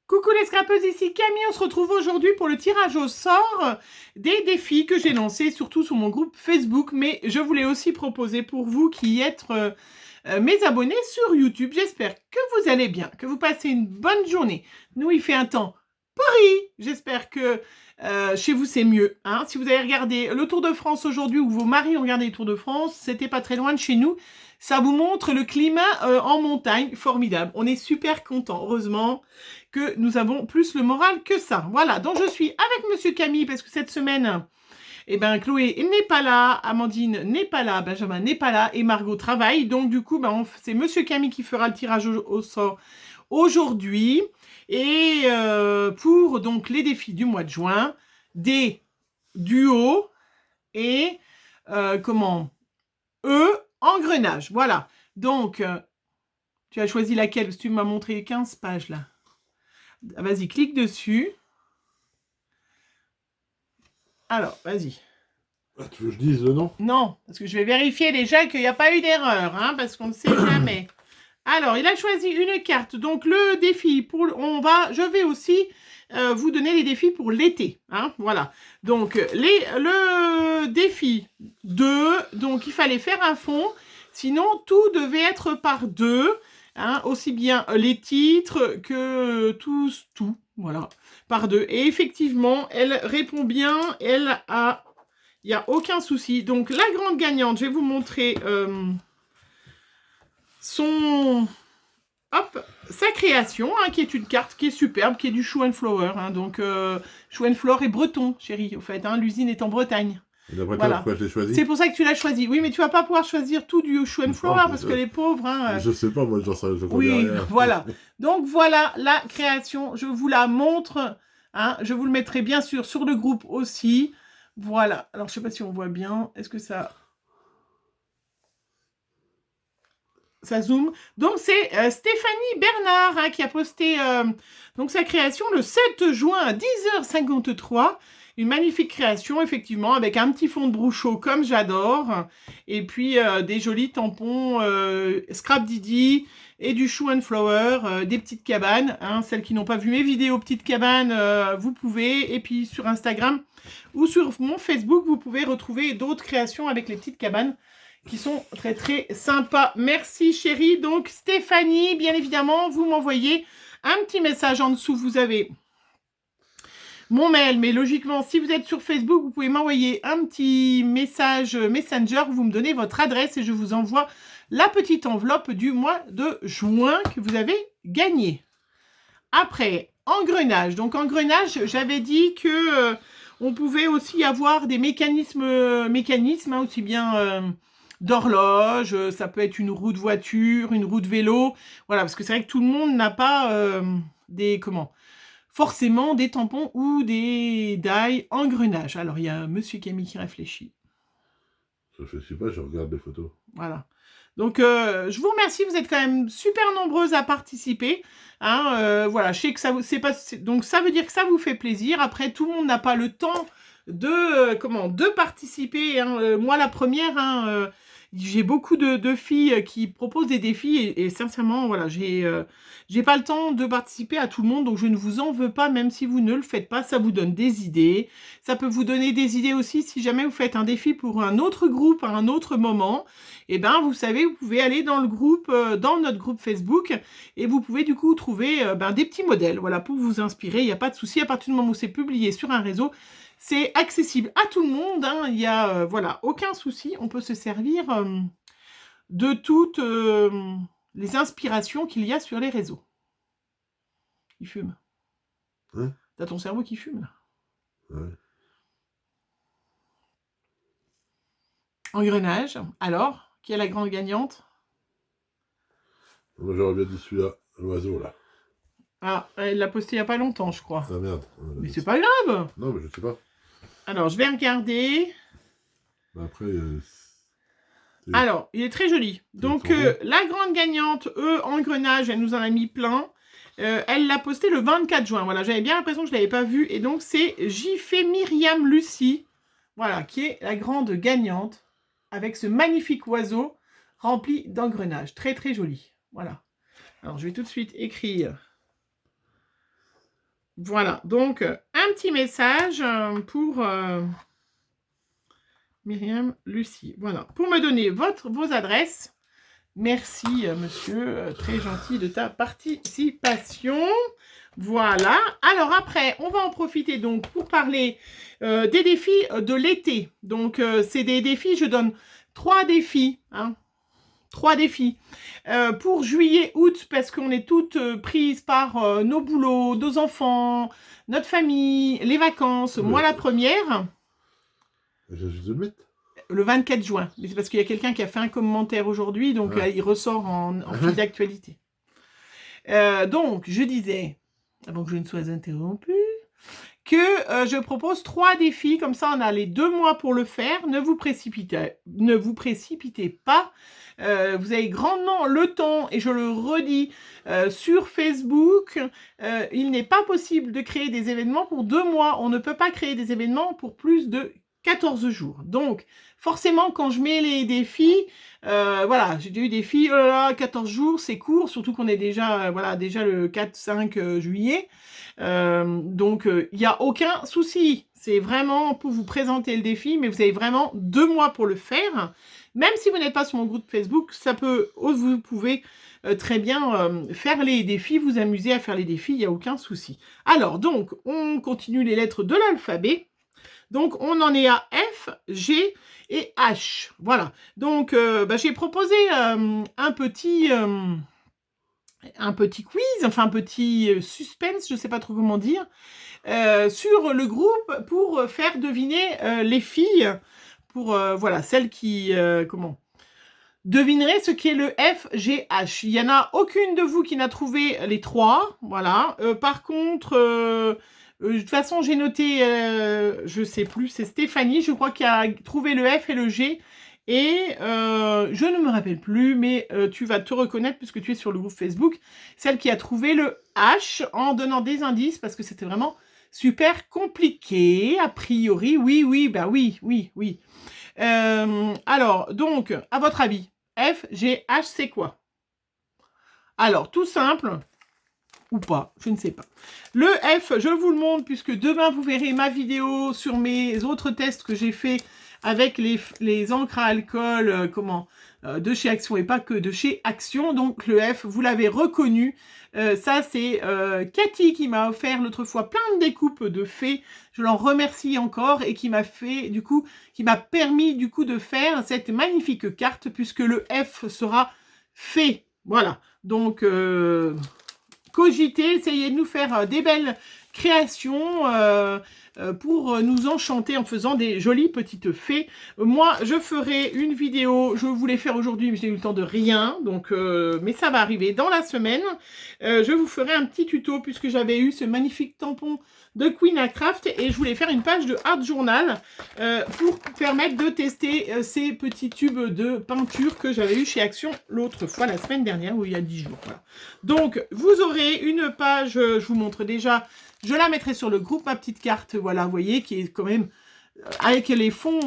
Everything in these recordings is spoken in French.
Coucou les scrapeuses, ici Camille, on se retrouve aujourd'hui pour le tirage au sort des défis que j'ai lancés, surtout sur mon groupe Facebook, mais je voulais aussi proposer pour vous qui êtes mes abonnés sur YouTube. J'espère que vous allez bien, que vous passez une bonne journée. Nous, il fait un temps pourri, j'espère que chez vous c'est mieux. Hein. Si vous avez regardé le Tour de France aujourd'hui ou vos maris ont regardé le Tour de France, c'était pas très loin de chez nous. Ça vous montre le climat en montagne, formidable. On est super contents, heureusement que nous avons plus le moral que ça. Voilà, donc je suis avec Monsieur Camille parce que cette semaine, eh ben, Chloé n'est pas là, Amandine n'est pas là, Benjamin n'est pas là et Margot travaille. Donc du coup, ben, c'est Monsieur Camille qui fera le tirage au sort aujourd'hui. Et pour donc les défis du mois de juin, des duos et engrenage. Voilà. Donc, tu as choisi laquelle? Parce que tu m'as montré 15 pages là. Vas-y, clique dessus. Alors, vas-y. Ah, tu veux que je dise le nom? Non, parce que je vais vérifier déjà qu'il n'y a pas eu d'erreur, hein, parce qu'on ne sait jamais. Alors, il a choisi une carte. Donc, le défi, je vais aussi vous donner les défis pour l'été. Hein, voilà. Donc, le défi 2, donc il fallait faire un fond. Sinon, tout devait être par 2. Hein, aussi bien les titres que tout. Voilà, par 2. Et effectivement, elle répond bien. Il n'y a aucun souci. Donc, la grande gagnante, je vais vous montrer sa création, hein, qui est une carte qui est superbe, qui est du Shoe and Flower. Hein, donc, Shoe and Flower est breton, chérie, au fait. Hein, l'usine est en Bretagne. Et d'après voilà. Pourquoi je l'ai choisi? C'est pour ça que tu l'as choisi. Oui, mais tu vas pas pouvoir choisir tout du Shoe and Flower, parce que les pauvres... Hein, je sais pas, moi, je connais oui, rien. voilà. Donc, voilà la création. Je vous la montre. Hein, je vous le mettrai bien sûr sur le groupe aussi. Voilà. Alors, je sais pas si on voit bien. Est-ce que ça zoom. Donc, c'est Stéphanie Bernard hein, qui a posté donc sa création le 7 juin à 10h53. Une magnifique création, effectivement, avec un petit fond de Brouchot comme j'adore. Et puis, des jolis tampons Scrap Didi et du Shoe and Flower, des petites cabanes. Hein, celles qui n'ont pas vu mes vidéos petites cabanes, vous pouvez. Et puis, sur Instagram ou sur mon Facebook, vous pouvez retrouver d'autres créations avec les petites cabanes qui sont très très sympas. Merci chérie. Donc Stéphanie, bien évidemment, vous m'envoyez un petit message en dessous. Vous avez mon mail, mais logiquement, si vous êtes sur Facebook, vous pouvez m'envoyer un petit message Messenger. Vous me donnez votre adresse et je vous envoie la petite enveloppe du mois de juin que vous avez gagné. Après, engrenage. Donc engrenage, j'avais dit que on pouvait aussi avoir des mécanismes hein, aussi bien... d'horloge, ça peut être une roue de voiture, une roue de vélo, voilà, parce que c'est vrai que tout le monde n'a pas forcément des tampons ou des die engrenages. Alors, il y a Monsieur Camille qui réfléchit. Je sais pas, je regarde les photos. Voilà. Donc, je vous remercie, vous êtes quand même super nombreuses à participer. Hein, voilà, je sais que ça vous... donc, ça veut dire que ça vous fait plaisir. Après, tout le monde n'a pas le temps de participer. Hein. Moi, la première... Hein, j'ai beaucoup de filles qui proposent des défis et sincèrement, voilà, j'ai pas le temps de participer à tout le monde, donc je ne vous en veux pas, même si vous ne le faites pas, ça vous donne des idées. Ça peut vous donner des idées aussi si jamais vous faites un défi pour un autre groupe à un autre moment. Et ben, vous savez, vous pouvez aller dans le groupe, dans notre groupe Facebook, et vous pouvez du coup trouver des petits modèles, voilà, pour vous inspirer. Il n'y a pas de souci à partir du moment où c'est publié sur un réseau. C'est accessible à tout le monde, hein. Il y a voilà, aucun souci, on peut se servir de toutes les inspirations qu'il y a sur les réseaux. Il fume. Hein? T'as ton cerveau qui fume, là. Ouais. Engrenage. Alors, qui est la grande gagnante? Moi, j'aurais bien dit celui-là, l'oiseau, là. Ah, elle l'a posté il n'y a pas longtemps, je crois. Ah merde. Mais c'est pas grave. Non, mais je sais pas. Alors, je vais regarder. Après... Alors, il est très joli. Donc, la grande gagnante, engrenage, elle nous en a mis plein. Elle l'a posté le 24 juin. Voilà, j'avais bien l'impression que je ne l'avais pas vu. Et donc, c'est Jiffé Myriam Lucie, voilà, qui est la grande gagnante, avec ce magnifique oiseau rempli d'engrenages. Très, très joli. Voilà. Alors, je vais tout de suite écrire Voilà, donc un petit message pour Myriam Lucie. Voilà, pour me donner vos adresses. Merci, monsieur, très gentil de ta participation. Voilà, alors après, on va en profiter donc pour parler des défis de l'été. Donc, c'est des défis, je donne 3 défis, hein. 3 défis pour juillet, août, parce qu'on est toutes prises par nos boulots, nos enfants, notre famille, les vacances. Moi, la première, J'ai juste de le mettre. le 24 juin. Mais c'est parce qu'il y a quelqu'un qui a fait un commentaire aujourd'hui, donc il ressort en fil d'actualité. Donc, je disais, avant que je ne sois interrompue, que je propose 3 défis, comme ça on a les 2 mois pour le faire. Ne vous précipitez pas. Vous avez grandement le temps, et je le redis, sur Facebook, il n'est pas possible de créer des événements pour 2 mois. On ne peut pas créer des événements pour plus de 14 jours. Donc, forcément, quand je mets les défis, voilà, j'ai eu des défis, oh là là, 14 jours, c'est court, surtout qu'on est déjà, voilà, déjà le 4-5 juillet. Donc, il n'y a aucun souci. C'est vraiment pour vous présenter le défi, mais vous avez vraiment 2 mois pour le faire. Même si vous n'êtes pas sur mon groupe Facebook, vous pouvez très bien faire les défis, vous amuser à faire les défis, il n'y a aucun souci. Alors, donc, on continue les lettres de l'alphabet. Donc, on en est à F, G et H. Voilà. Donc, j'ai proposé un petit quiz, enfin un petit suspense, je ne sais pas trop comment dire, sur le groupe pour faire deviner les filles, pour voilà, celles qui devineraient ce qu'est le F, G, H. Il n'y en a aucune de vous qui n'a trouvé les 3, voilà. Par contre, de toute façon, j'ai noté, je sais plus, c'est Stéphanie, je crois, qui a trouvé le F et le G. Et je ne me rappelle plus, mais tu vas te reconnaître puisque tu es sur le groupe Facebook, celle qui a trouvé le H en donnant des indices parce que c'était vraiment super compliqué, a priori. Oui, bah oui. Alors, donc, à votre avis, F, G, H, c'est quoi? Alors, tout simple, ou pas, je ne sais pas. Le F, je vous le montre puisque demain, vous verrez ma vidéo sur mes autres tests que j'ai fait avec les encres à alcool, de chez Action et pas que de chez Action. Donc le F, vous l'avez reconnu. Ça, c'est Cathy qui m'a offert l'autre fois plein de découpes de fées. Je l'en remercie encore et qui m'a permis de faire cette magnifique carte puisque le F sera fait. Voilà. Donc, cogitez, essayez de nous faire des belles créations pour nous enchanter en faisant des jolies petites fées. Moi, je ferai une vidéo, je voulais faire aujourd'hui, mais j'ai eu le temps de rien, donc, mais ça va arriver dans la semaine. Je vous ferai un petit tuto, puisque j'avais eu ce magnifique tampon de Queen à Craft, et je voulais faire une page de Art Journal pour permettre de tester ces petits tubes de peinture que j'avais eu chez Action l'autre fois, la semaine dernière, ou il y a 10 jours. Voilà. Donc, vous aurez une page, je vous montre déjà, je la mettrai sur le groupe, ma petite carte, voilà, vous voyez, qui est quand même, avec les fonds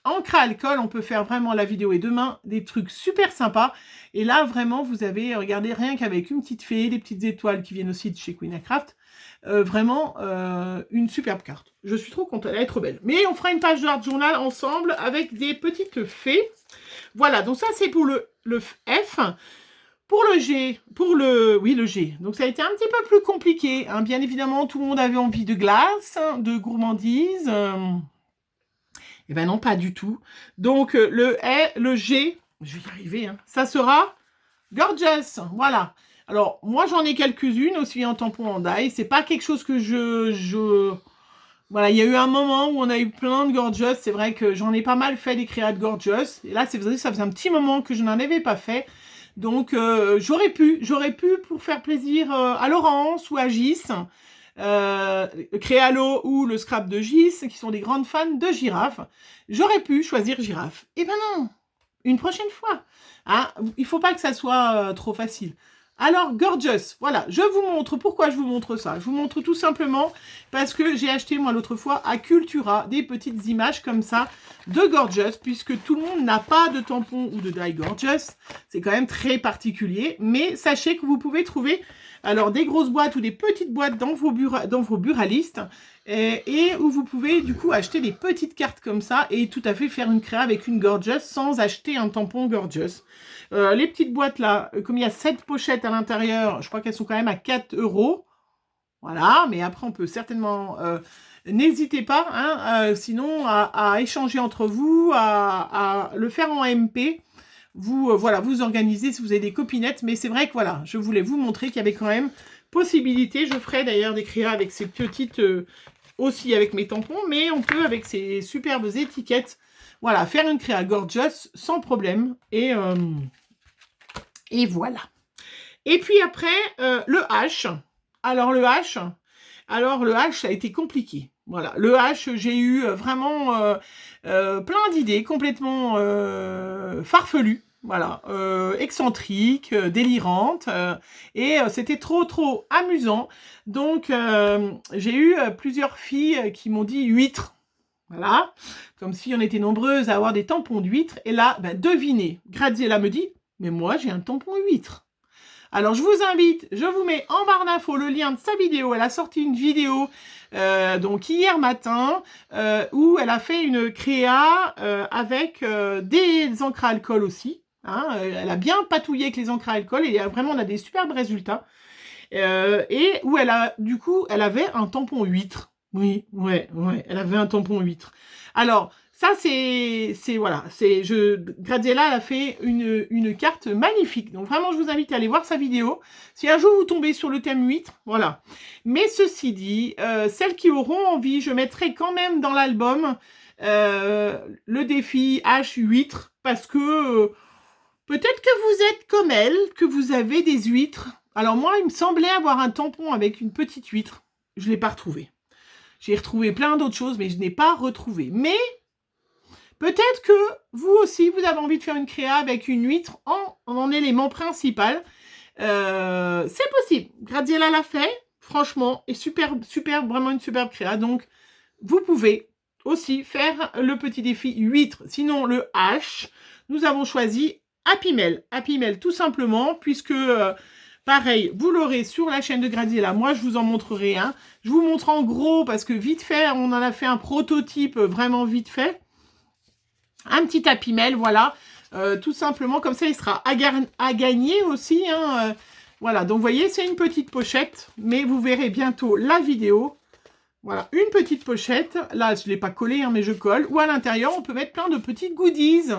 encre à alcool, on peut faire vraiment la vidéo et demain, des trucs super sympas. Et là, vraiment, vous avez, regardez, rien qu'avec une petite fée, des petites étoiles qui viennent aussi de chez Queen Craft, vraiment une superbe carte. Je suis trop contente, elle est trop belle. Mais on fera une page de Art Journal ensemble avec des petites fées. Voilà, donc ça, c'est pour le F. Pour le G, le G, donc ça a été un petit peu plus compliqué, hein. Bien évidemment, tout le monde avait envie de glace, hein, de gourmandise. Eh ben non, pas du tout. Donc, le G, je vais y arriver, hein, ça sera Gorgeous, voilà. Alors, moi, j'en ai quelques-unes, aussi en tampon en die. C'est pas quelque chose que Voilà, il y a eu un moment où on a eu plein de Gorgeous. C'est vrai que j'en ai pas mal fait des créas de Gorgeous. Et là, ça faisait un petit moment que je n'en avais pas fait. Donc, j'aurais pu, pour faire plaisir à Laurence ou à Gis, Créalo ou le scrap de Gis, qui sont des grandes fans de girafes, j'aurais pu choisir girafe. Eh ben non, une prochaine fois. Hein, il faut pas que ça soit trop facile. Alors, Gorgeous, voilà, je vous montre, pourquoi je vous montre ça? Je vous montre tout simplement parce que j'ai acheté, moi, l'autre fois, à Cultura, des petites images comme ça de Gorgeous, puisque tout le monde n'a pas de tampon ou de die Gorgeous. C'est quand même très particulier, mais sachez que vous pouvez trouver Alors, des grosses boîtes ou des petites boîtes dans vos buralistes et où vous pouvez du coup acheter des petites cartes comme ça et tout à fait faire une créa avec une Gorgeous sans acheter un tampon Gorgeous. Les petites boîtes là, comme il y a 7 pochettes à l'intérieur, je crois qu'elles sont quand même à 4 €. Voilà, mais après on peut certainement... n'hésitez pas, hein, sinon, à échanger entre vous, à le faire en MP. Vous, voilà, vous organisez si vous avez des copinettes. Mais c'est vrai que, voilà, je voulais vous montrer qu'il y avait quand même possibilité. Je ferai d'ailleurs des créas avec ces petites... aussi avec mes tampons. Mais on peut, avec ces superbes étiquettes, voilà, faire une créa Gorgeous sans problème. Et voilà. Et puis après, le H. Alors, le H, ça a été compliqué. Voilà, le H, j'ai eu vraiment plein d'idées complètement farfelues, voilà, excentriques, délirantes, et c'était trop amusant. Donc, j'ai eu plusieurs filles qui m'ont dit huître. Voilà, comme si on était nombreuses à avoir des tampons d'huître. Et là, ben, devinez, Graziella me dit, mais moi j'ai un tampon huître. Alors, je vous invite, je vous mets en barre d'infos le lien de sa vidéo. Elle a sorti une vidéo, donc hier matin, où elle a fait une créa avec des encres à alcool aussi. Hein, elle a bien patouillé avec les encres à alcool et vraiment, on a des superbes résultats. Et où elle a, du coup, elle avait un tampon huître. Oui, ouais, elle avait un tampon huître. Alors, ça, voilà, Graziella, elle a fait une carte magnifique. Donc, vraiment, je vous invite à aller voir sa vidéo. Si un jour vous tombez sur le thème huître, voilà. Mais ceci dit, celles qui auront envie, je mettrai quand même dans l'album le défi H huître, parce que peut-être que vous êtes comme elle, que vous avez des huîtres. Alors, moi, il me semblait avoir un tampon avec une petite huître. Je ne l'ai pas retrouvé. J'ai retrouvé plein d'autres choses, mais je n'ai pas retrouvé. Mais peut-être que vous aussi, vous avez envie de faire une créa avec une huître en élément principal. C'est possible. Graziella l'a fait, franchement, et super, vraiment une superbe créa. Donc, vous pouvez aussi faire le petit défi huître. Sinon, le H, nous avons choisi Happy Mail. Happy Mail, tout simplement, puisque... pareil, vous l'aurez sur la chaîne de Graziella. Moi, je vous en montrerai un. Je vous montre en gros, parce que vite fait, on en a fait un prototype vraiment vite fait. Un petit Happy Mail, voilà. Tout simplement, comme ça, il sera à gagner aussi. Hein, voilà, donc vous voyez, c'est une petite pochette. Mais vous verrez bientôt la vidéo. Voilà, une petite pochette. Là, je ne l'ai pas collée, hein, mais je colle. Ou à l'intérieur, on peut mettre plein de petits goodies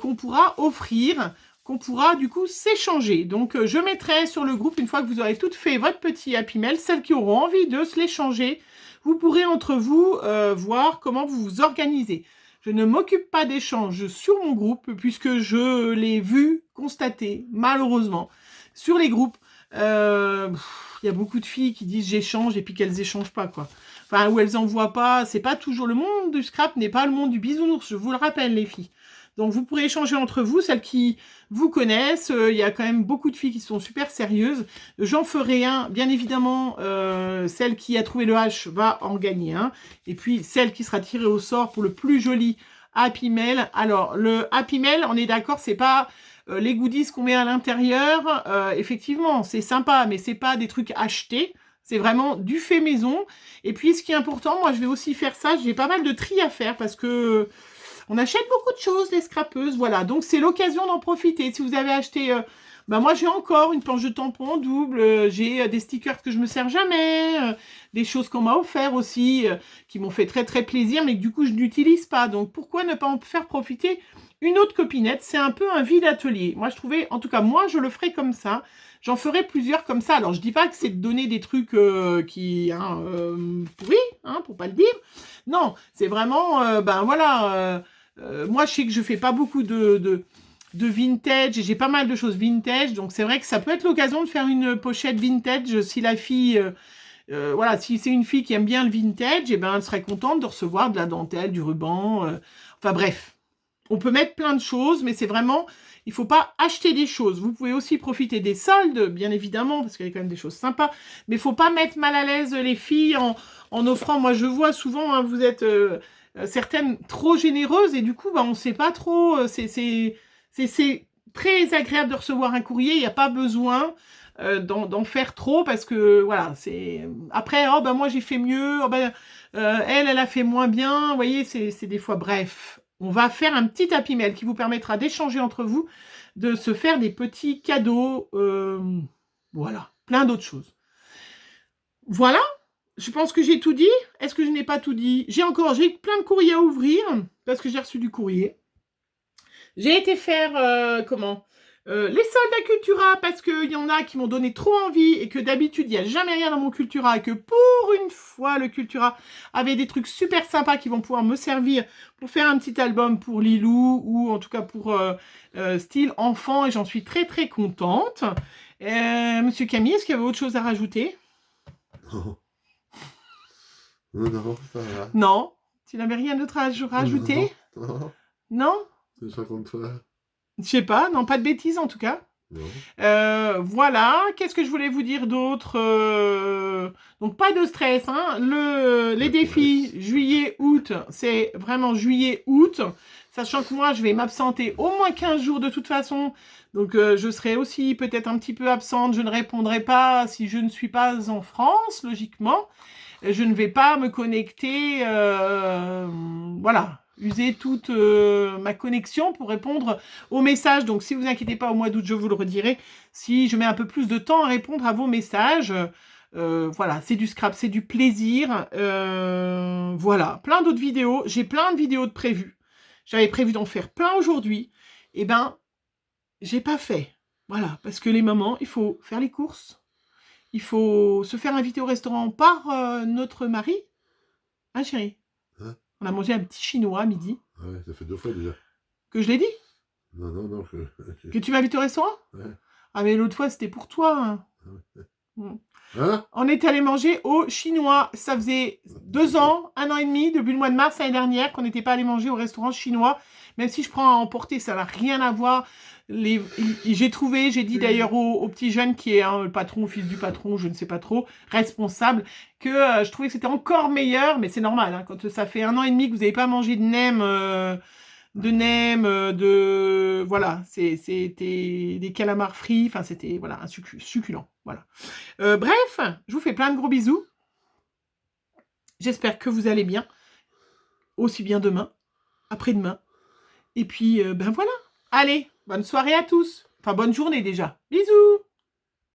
qu'on pourra offrir, qu'on pourra du coup s'échanger. Donc, je mettrai sur le groupe, une fois que vous aurez toutes fait votre petit Happy Mail, celles qui auront envie de se l'échanger, vous pourrez entre vous voir comment vous vous organisez. Je ne m'occupe pas d'échanges sur mon groupe, puisque je l'ai vu, constaté, malheureusement, sur les groupes. Il y a beaucoup de filles qui disent j'échange et puis qu'elles échangent pas, quoi. Enfin, ou elles envoient pas. C'est pas toujours le monde du scrap, n'est pas le monde du bisounours, je vous le rappelle, les filles. Donc, vous pourrez échanger entre vous, celles qui vous connaissent. Il y a quand même beaucoup de filles qui sont super sérieuses. J'en ferai un, bien évidemment. Celle qui a trouvé le H va en gagner un. Et puis, celle qui sera tirée au sort pour le plus joli Happy Mail. Alors, le Happy Mail, on est d'accord, c'est pas les goodies qu'on met à l'intérieur. Effectivement, c'est sympa, mais c'est pas des trucs achetés. C'est vraiment du fait maison. Et puis, ce qui est important, moi, je vais aussi faire ça. J'ai pas mal de tri à faire parce que... on achète beaucoup de choses, les scrapeuses, voilà. Donc, c'est l'occasion d'en profiter. Si vous avez acheté... moi, j'ai encore une planche de tampons en double. J'ai des stickers que je me sers jamais. Des choses qu'on m'a offert aussi, qui m'ont fait très, très plaisir, mais que du coup, je n'utilise pas. Donc, pourquoi ne pas en faire profiter une autre copinette? C'est un peu un vide atelier. Moi, je trouvais... en tout cas, moi, je le ferai comme ça. J'en ferai plusieurs comme ça. Alors, je dis pas que c'est de donner des trucs qui... pourris, hein, pour pas le dire. Non, c'est vraiment... voilà... moi, je sais que je fais pas beaucoup de vintage et j'ai pas mal de choses vintage. Donc, c'est vrai que ça peut être l'occasion de faire une pochette vintage si la fille... voilà, si c'est une fille qui aime bien le vintage, eh ben, elle serait contente de recevoir de la dentelle, du ruban. Enfin, bref. On peut mettre plein de choses, mais c'est vraiment... il ne faut pas acheter des choses. Vous pouvez aussi profiter des soldes, bien évidemment, parce qu'il y a quand même des choses sympas. Mais il ne faut pas mettre mal à l'aise les filles en offrant... moi, je vois souvent, hein, vous êtes... certaines trop généreuses et du coup, on ne sait pas trop... c'est très agréable de recevoir un courrier. Il n'y a pas besoin d'en faire trop parce que voilà, c'est après oh ben moi j'ai fait mieux, oh ben elle a fait moins bien, vous voyez, c'est des fois bref. On va faire un petit happy mail qui vous permettra d'échanger entre vous, de se faire des petits cadeaux, voilà, plein d'autres choses. Voilà, je pense que j'ai tout dit. Est-ce que je n'ai pas tout dit? J'ai plein de courriers à ouvrir parce que j'ai reçu du courrier. J'ai été faire, les soldes à Cultura parce qu'il y en a qui m'ont donné trop envie et que d'habitude, il n'y a jamais rien dans mon Cultura et que pour une fois, le Cultura avait des trucs super sympas qui vont pouvoir me servir pour faire un petit album pour Lilou ou en tout cas pour style enfant et j'en suis très très contente. Monsieur Camille, est-ce qu'il y avait autre chose à rajouter? Non. Non, ça va. Non? Tu n'avais rien d'autre à rajouter? Non. Non? C'est ça contre toi. Je sais pas, non, pas de bêtises en tout cas. Non. Voilà, qu'est-ce que je voulais vous dire d'autre? Donc pas de stress, hein. Les défis juillet-août, c'est vraiment juillet-août, sachant que moi je vais m'absenter au moins 15 jours de toute façon, donc je serai aussi peut-être un petit peu absente, je ne répondrai pas si je ne suis pas en France, logiquement. Je ne vais pas me connecter, voilà, user toute ma connexion pour répondre aux messages. Donc, si vous inquiétez pas, au mois d'août, je vous le redirai. Si je mets un peu plus de temps à répondre à vos messages, voilà, c'est du scrap, c'est du plaisir. Voilà, plein d'autres vidéos. J'ai plein de vidéos de prévues. J'avais prévu d'en faire plein aujourd'hui. Eh ben, j'ai pas fait. Voilà, parce que les mamans, il faut faire les courses. Il faut se faire inviter au restaurant par notre mari. Hein, chérie? Hein? On a mangé un petit chinois à midi. Ah ouais, ça fait 2 fois déjà. Que je l'ai dit? Non. Que tu m'invites au restaurant? Ouais. Ah, mais l'autre fois, c'était pour toi. Hein. Hein? On est allé manger au chinois. Ça faisait 2 ans, 1 an et demi, depuis le mois de mars l'année dernière, qu'on n'était pas allé manger au restaurant chinois. Même si je prends à emporter, ça n'a rien à voir. J'ai dit d'ailleurs au petit jeune qui est le patron, fils du patron, je ne sais pas trop, responsable, que je trouvais que c'était encore meilleur, mais c'est normal, hein, quand ça fait 1 an et demi que vous n'avez pas mangé de nem, voilà, c'était des calamars frits, enfin c'était, voilà, un succulent, voilà. Bref, je vous fais plein de gros bisous. J'espère que vous allez bien, aussi bien demain, après-demain, et puis, ben voilà. Allez, bonne soirée à tous. Enfin, bonne journée déjà. Bisous!